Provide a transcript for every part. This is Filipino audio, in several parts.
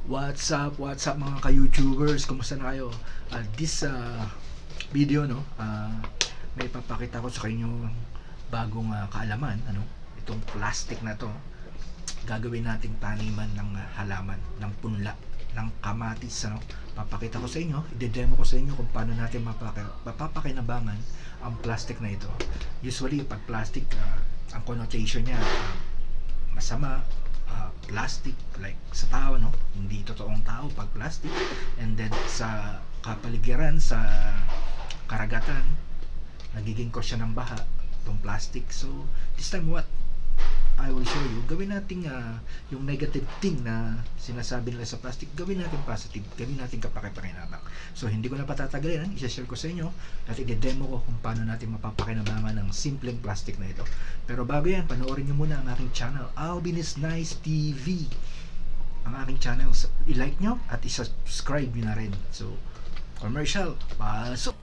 What's up mga ka-YouTubers? Kumusta na kayo? This video, no, may papakita ko sa inyo bagong kaalaman, ano, itong plastic na to. Gagawin nating taniman ng halaman, ng punla, ng kamatis, ano. Papakita ko sa inyo, i-demo ko sa inyo kung paano natin mapapakinabangan ang plastic na ito. Usually, pag plastic, ang connotation niya, masama, plastic, like sa tao, no, hindi totoong tao pag plastic. And then sa kapaligiran, sa karagatan, nagiging cause siya ng baha itong plastic. So this time, what I will show you, gawin natin yung negative thing na sinasabi nila sa plastic, gawin natin positive, gawin natin kapakipakinabang. So hindi ko na patatagalin, i-share ko sa inyo at i-demo ko kung paano natin mapapakinabangan ng simpleng plastic na ito. Pero bago yan, panoorin nyo muna ang aking channel, Alvin is Nice TV. Ang aking channel, i-like nyo at i-subscribe nyo na rin. So commercial, pasok!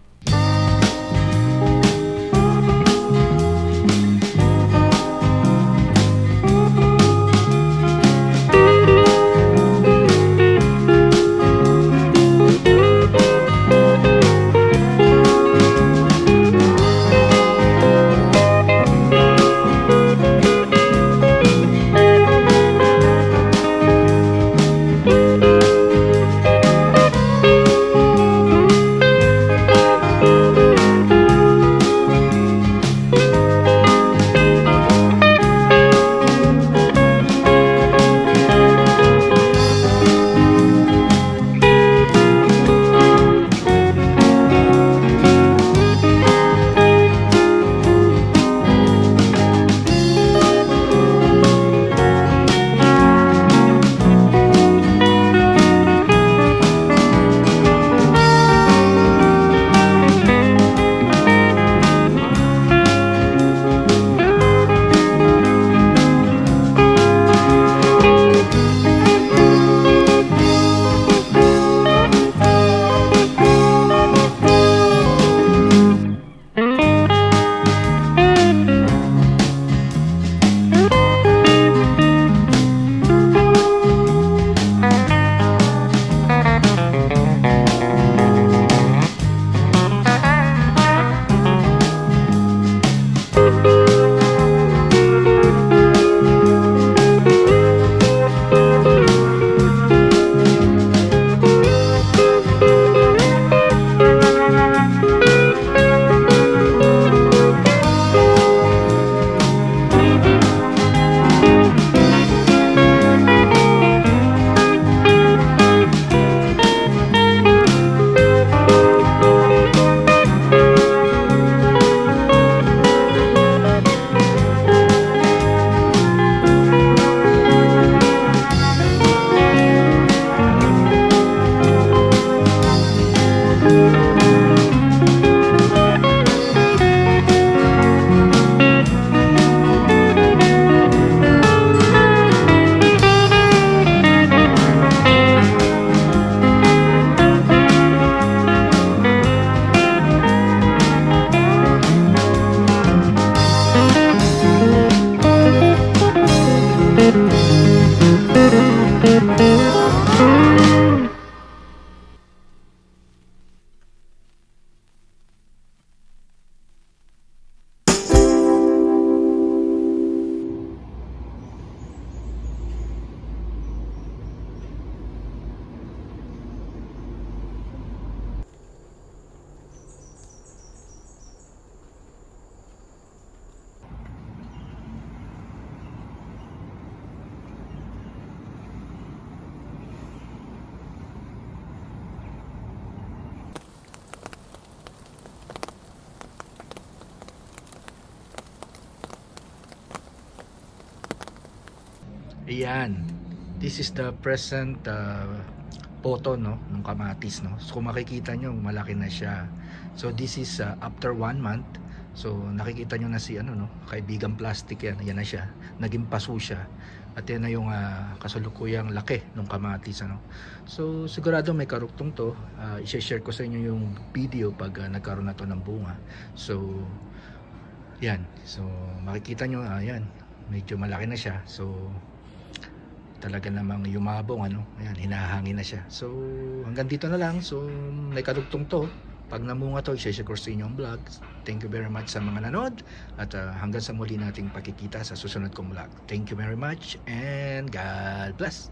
Ayan, this is the present photo, no, ng kamatis, no. So kung makikita nyo, malaki na siya. So this is after 1 month. So nakikita nyo na si ano, no, kaibigan plastic yan. Yan na siya, naging paso siya. At yan na yung kasalukuyang laki ng kamatis, ano. So sigurado may karuktong to. I-share ko sa inyo yung video pag nagkaroon na to ng bunga. So yan, so makikita nyo, yan, medyo malaki na siya. So talaga namang yumabong, ano. Ayan, hinahangin na siya. So hanggang dito na lang. So may kadugtong to. Pag namunga to, i-share ko sa inyo ang vlog. Thank you very much sa mga nanood. At hanggang sa muli nating pakikita sa susunod kong vlog. Thank you very much and God bless.